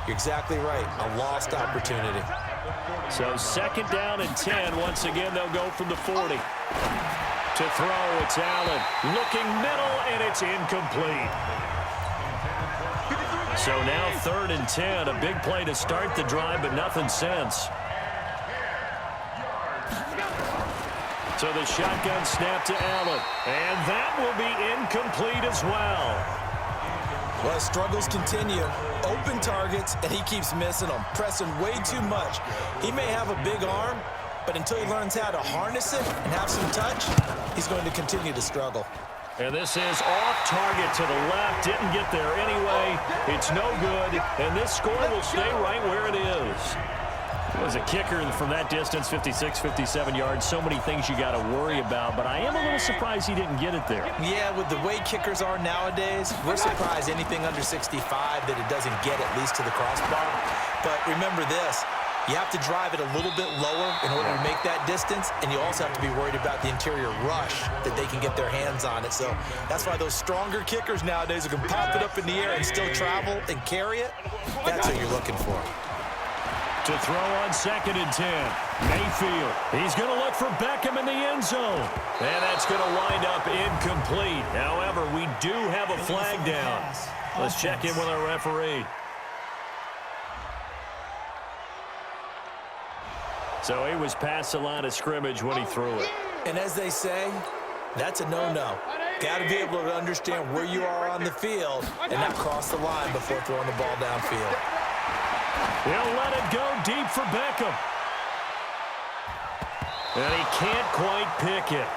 You're exactly right. A lost opportunity. So 2nd down and 10. Once again, they'll go from the 40. To throw, it's Allen. Looking middle, and it's incomplete. So now 3rd and 10. A big play to start the drive, but nothing since. So the shotgun snap to Allen. And that will be incomplete as well. Well, his struggles continue. Open targets, and he keeps missing them, pressing way too much. He may have a big arm, but until he learns how to harness it and have some touch, he's going to continue to struggle. And this is off target to the left. Didn't get there anyway. It's no good, and this score will stay right where it is. As a kicker from that distance, 56, 57 yards, so many things you got to worry about, but I am a little surprised he didn't get it there. Yeah, with the way kickers are nowadays, we're surprised anything under 65 that it doesn't get at least to the crossbar. But remember this, you have to drive it a little bit lower in order to make that distance, and you also have to be worried about the interior rush that they can get their hands on it. So that's why those stronger kickers nowadays who can pop it up in the air and still travel and carry it, that's what you're looking for. To throw on 2nd and 10. Mayfield. He's going to look for Beckham in the end zone. And that's going to wind up incomplete. However, we do have a flag down. Let's check in with our referee. So he was past the line of scrimmage when he threw it. And as they say, that's a no-no. Got to be able to understand where you are on the field and not cross the line before throwing the ball downfield. He'll let it go deep for Beckham. And he can't quite pick it.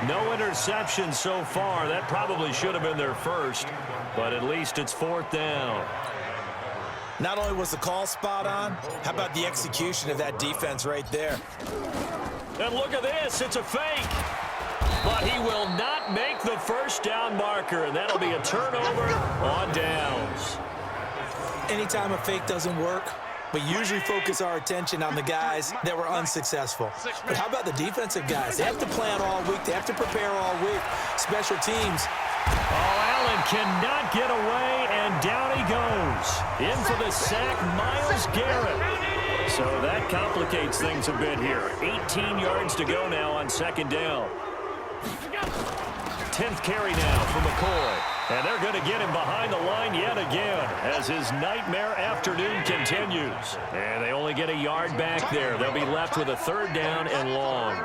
No interception so far. That probably should have been their first, but at least it's 4th down. Not only was the call spot on, how about the execution of that defense right there? And look at this. It's a fake. But he will not make the first down marker, and that'll be a turnover on downs. Anytime a fake doesn't work, we usually focus our attention on the guys that were unsuccessful. But how about the defensive guys? They have to plan all week. They have to prepare all week. Special teams. Oh, Allen cannot get away, and down he goes. In for the sack, Myles Garrett. So that complicates things a bit here. 18 yards to go now on 2nd down. 10th carry now for McCoy. And they're going to get him behind the line yet again as his nightmare afternoon continues. And they only get a yard back there. They'll be left with a 3rd down and long.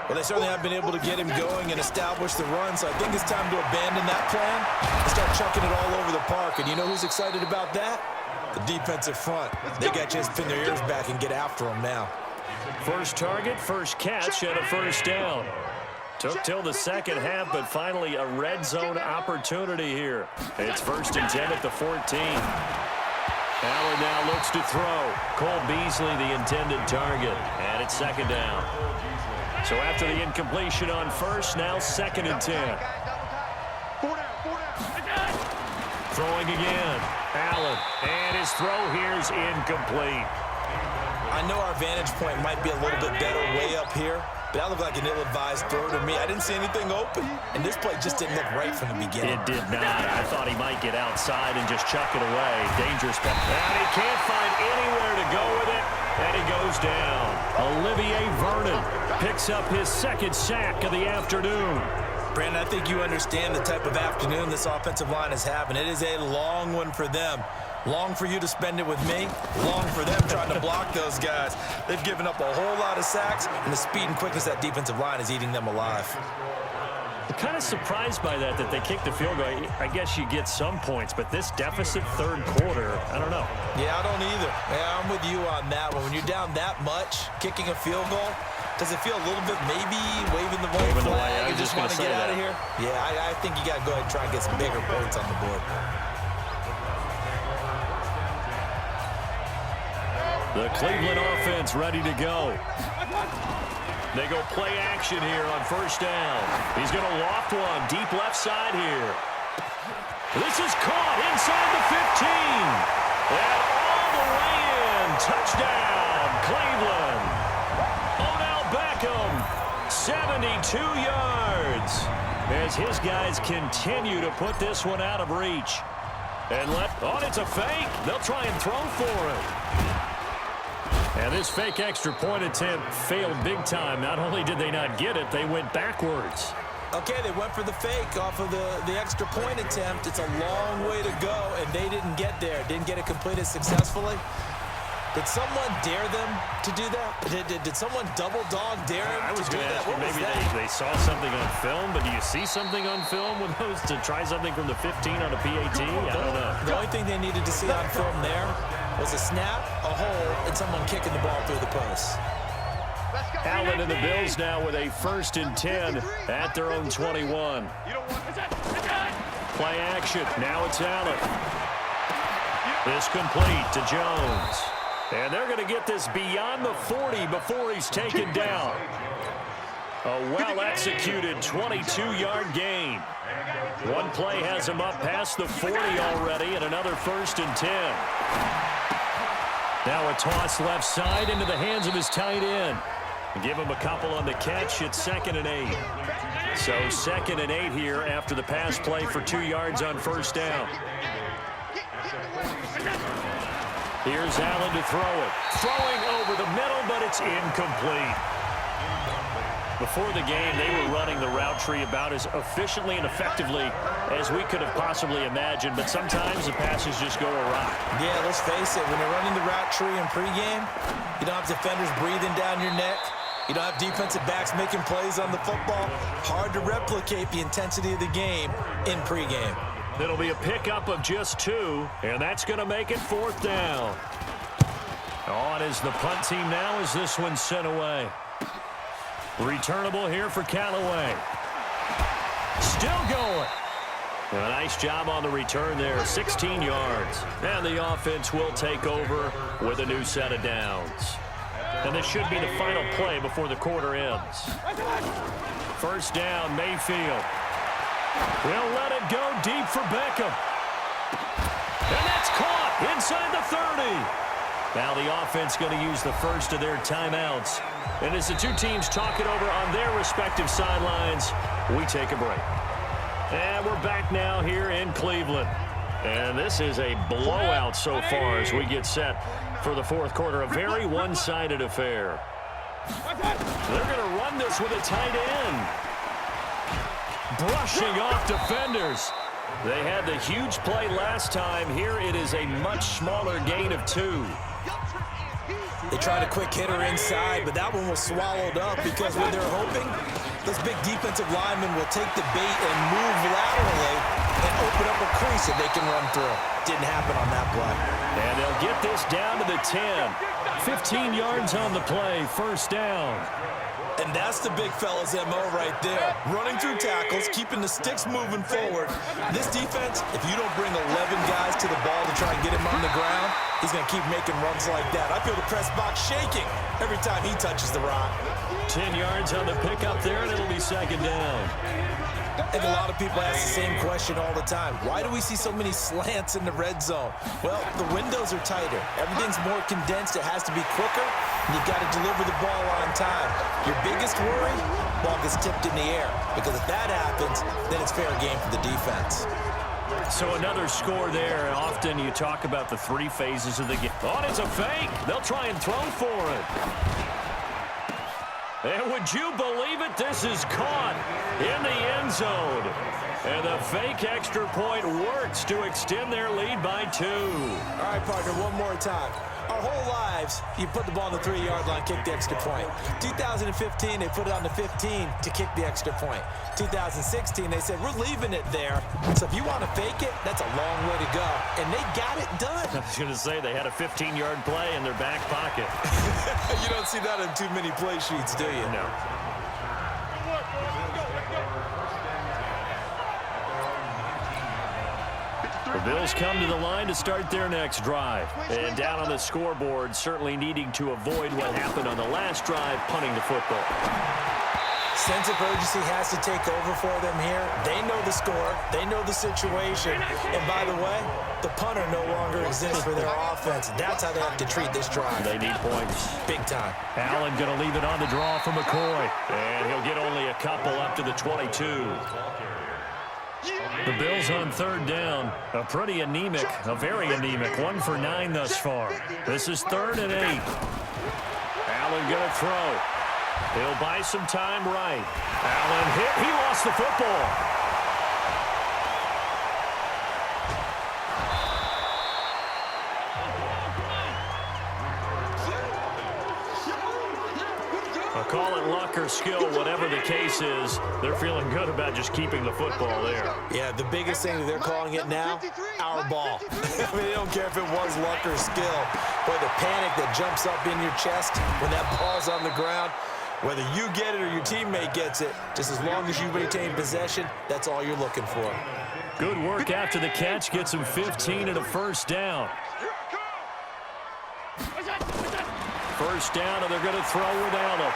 Well, they certainly have been able to get him going and establish the run, so I think it's time to abandon that plan and start chucking it all over the park. And you know who's excited about that? The defensive front. They got a chance to pin their ears back and get after him now. First target, first catch, and a 1st down. Took till the 2nd half, but finally a red zone opportunity here. It's 1st and 10 at the 14. Allen now looks to throw. Cole Beasley the intended target, and it's 2nd down. So after the incompletion on 1st, now 2nd and 10. Throwing again. Allen, and his throw here's incomplete. I know our vantage point might be a little bit better way up here, but that looked like an ill-advised throw to me. I didn't see anything open, and this play just didn't look right from the beginning. It did not. I thought he might get outside and just chuck it away. Dangerous. And he can't find anywhere to go with it, and he goes down. Olivier Vernon picks up his 2nd sack of the afternoon. Brandon, I think you understand the type of afternoon this offensive line is having. It is a long one for them. Long for you to spend it with me. Long for them trying to block those guys. They've given up a whole lot of sacks, and the speed and quickness of that defensive line is eating them alive. I'm kind of surprised by that they kicked the field goal. I guess you get some points, but this deficit 3rd quarter, I don't know. Yeah, I don't either. Yeah, I'm with you on that one. When you're down that much, kicking a field goal, does it feel a little bit maybe waving the white flag and just want to get out of here? Yeah, I think you got to go ahead and try and get some bigger points on the board. The Cleveland offense ready to go. They go play action here on 1st down. He's going to loft one deep left side here. This is caught inside the 15. And all the way in. Touchdown, Cleveland. Odell Beckham, 72 yards. As his guys continue to put this one out of reach. And it's a fake. They'll try and throw for it. And this fake extra point attempt failed big time. Not only did they not get it, they went backwards. Okay, they went for the fake off of the extra point attempt. It's a long way to go, and they didn't get there. Didn't get it completed successfully. Did someone dare them to do that? Did someone double dog dare them to do that? Maybe they saw something on film, but do you see something on film with those to try something from the 15 on a PAT? I don't know. The only thing they needed to see on film there was a snap, a hole, and someone kicking the ball through the post. Allen and the Bills now with a 1st and 10 at their own 21. Play action. Now it's Allen. This complete to Jones. And they're going to get this beyond the 40 before he's taken down. A well-executed 22-yard gain. One play has him up past the 40 already, and another 1st and 10. Now a toss left side into the hands of his tight end. Give him a couple on the catch. It's 2nd and 8. So 2nd and 8 here after the pass play for 2 yards on 1st down. Here's Allen to throw it. Throwing over the middle, but it's incomplete. Before the game, they were running the route tree about as efficiently and effectively as we could have possibly imagined, but sometimes the passes just go awry. Yeah, let's face it, when you're running the route tree in pregame, you don't have defenders breathing down your neck. You don't have defensive backs making plays on the football. Hard to replicate the intensity of the game in pregame. It'll be a pickup of just 2, and that's going to make it 4th down. On is the punt team now as this one's sent away. Returnable here for Callaway. Still going. A nice job on the return there, 16 yards. And the offense will take over with a new set of downs. And this should be the final play before the quarter ends. 1st down, Mayfield. We'll let it go deep for Beckham. And that's caught inside the 30. Now the offense going to use the first of their timeouts. And as the two teams talk it over on their respective sidelines, we take a break. And we're back now here in Cleveland. And this is a blowout so far as we get set for the 4th quarter. A very one-sided affair. They're going to run this with a tight end. Brushing off defenders. They had the huge play last time. Here it is a much smaller gain of 2. They tried a quick hitter inside, but that one was swallowed up because when they're hoping, those big defensive linemen will take the bait and move laterally and open up a crease that they can run through. Didn't happen on that play. And they'll get this down to the 10. 15 yards on the play, 1st down. And that's the big fella's MO right there. Running through tackles, keeping the sticks moving forward. This defense, if you don't bring 11 guys to the ball to try and get him on the ground, he's going to keep making runs like that. I feel the press box shaking every time he touches the rock. 10 yards on the pickup there, and it'll be 2nd down. I think a lot of people ask the same question all the time. Why do we see so many slants in the red zone? Well, the windows are tighter. Everything's more condensed. It has to be quicker, and you've got to deliver the ball on time. Your biggest worry, ball gets tipped in the air. Because if that happens, then it's fair game for the defense. So another score there. Often you talk about the 3 phases of the game. Oh, it's a fake. They'll try and throw for it. And would you believe it? This is caught in the end zone. And the fake extra point works to extend their lead by 2. All right, partner, one more time. Our whole lives, you put the ball on the 3-yard line, kick the extra point. 2015, they put it on the 15 to kick the extra point. 2016, they said, we're leaving it there. So if you want to fake it, that's a long way to go. And they got it done. I was going to say, they had a 15-yard play in their back pocket. You don't see that in too many play sheets, do you? No. The Bills come to the line to start their next drive. And down on the scoreboard, certainly needing to avoid what happened on the last drive, punting the football. Sense of urgency has to take over for them here. They know the score. They know the situation. And by the way, the punter no longer exists for their offense. That's how they have to treat this drive. They need points. Big time. Allen going to leave it on the draw for McCoy. And he'll get only a couple up to the 22. The Bills on third down. A pretty anemic, a very anemic 1 for 9 thus far. This is 3rd and 8. Allen going to throw. He'll buy some time right. Allen hit. He lost the football. Call it luck or skill, whatever the case is, they're feeling good about just keeping the football there. Yeah, the biggest thing that they're calling it now, our ball. I mean, they don't care if it was luck or skill. Boy, the panic that jumps up in your chest when that ball's on the ground, whether you get it or your teammate gets it, just as long as you maintain possession, that's all you're looking for. Good work after the catch. Gets him 15 and a first down. First down, and they're going to throw with Allen.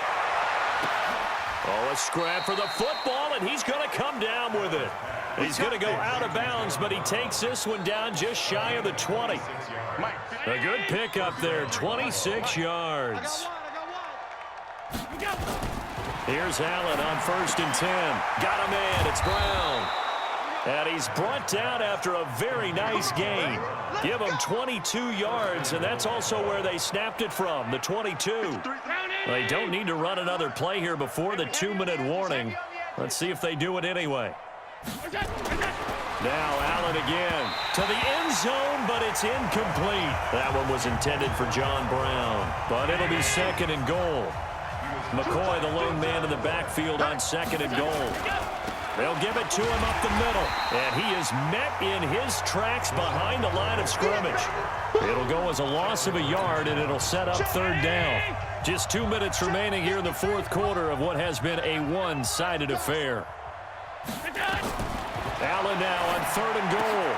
Oh, a scrap for the football, and he's going to come down with it. He's going to go out of bounds, but he takes this one down just shy of the 20. A good pickup there, 26 yards. Here's Allen on 1st and 10. Got a man, it's Brown. And he's brought down after a very nice gain. Give him 22 yards, and that's also where they snapped it from, the 22. They don't need to run another play here before the 2-minute warning. Let's see if they do it anyway. Now Allen again to the end zone, but it's incomplete. That one was intended for John Brown, but it'll be 2nd and goal. McCoy, the lone man in the backfield on 2nd and goal. They'll give it to him up the middle, and he is met in his tracks behind the line of scrimmage. It'll go as a loss of a yard, and it'll set up 3rd down. Just 2 minutes remaining here in the 4th quarter of what has been a one-sided affair. Allen now on 3rd and goal,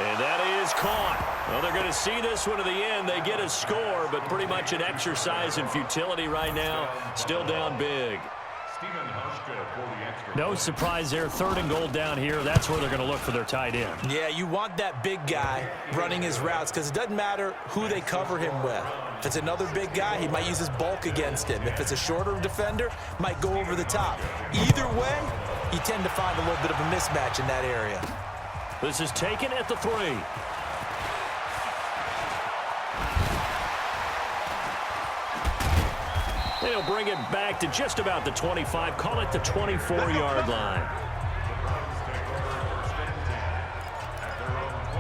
and that is caught. Well, they're going to see this one to the end. They get a score, but pretty much an exercise in futility right now. Still down big. No surprise there. 3rd and goal down here. That's where they're going to look for their tight end. Yeah, you want that big guy running his routes because it doesn't matter who they cover him with. If it's another big guy, he might use his bulk against him. If it's a shorter defender, might go over the top. Either way, you tend to find a little bit of a mismatch in that area. This is taken at the 3. They'll bring it back to just about the 25. Call it the 24-yard line.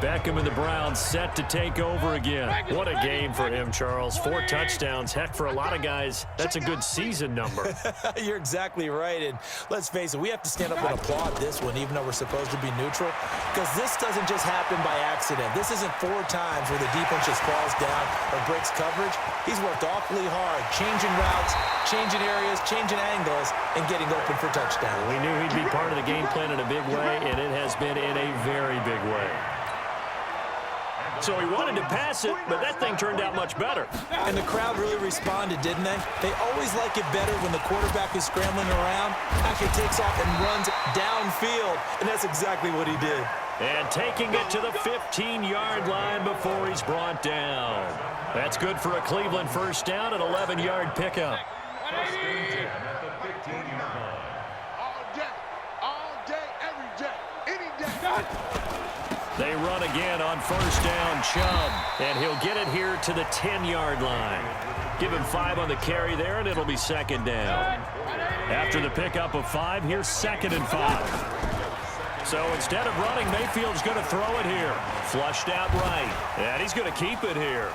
Beckham and the Browns set to take over again. What a game for him, Charles. 4 touchdowns. Heck, for a lot of guys, that's a good season number. You're exactly right. And let's face it, we have to stand up and applaud this one, even though we're supposed to be neutral, because this doesn't just happen by accident. This isn't 4 times where the defense just falls down or breaks coverage. He's worked awfully hard, changing routes, changing areas, changing angles, and getting open for touchdown. We knew he'd be part of the game plan in a big way, and it has been in a very big way. So he wanted to pass it, but that thing turned out much better. And the crowd really responded, didn't they? They always like it better when the quarterback is scrambling around, actually takes off and runs downfield, and that's exactly what he did. And taking it to the 15-yard line before he's brought down. That's good for a Cleveland first down, an 11-yard pickup. All day, every day, any day. They run again on first down, Chubb, and he'll get it here to the 10-yard line. Give him 5 on the carry there, and it'll be 2nd down. After the pickup of 5, here's 2nd and 5. So instead of running, Mayfield's going to throw it here. Flushed out right, and he's going to keep it here.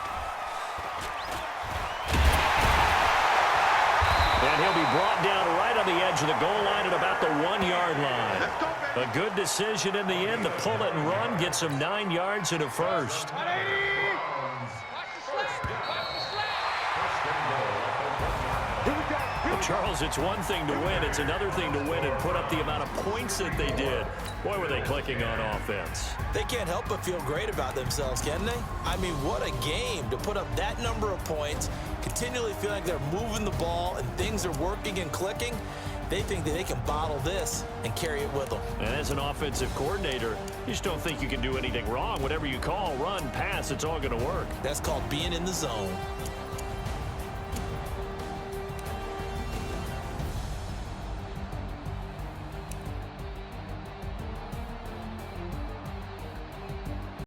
And he'll be brought down right on the edge of the goal line at about the 1-yard line. A good decision in the end to pull it and run, gets him 9 yards and a first. Charles, it's one thing to win. It's another thing to win and put up the amount of points that they did. Boy, were they clicking on offense. They can't help but feel great about themselves, can they? I mean, what a game to put up that number of points, continually feel like they're moving the ball and things are working and clicking. They think that they can bottle this and carry it with them. And as an offensive coordinator, you just don't think you can do anything wrong. Whatever you call, run, pass, it's all going to work. That's called being in the zone.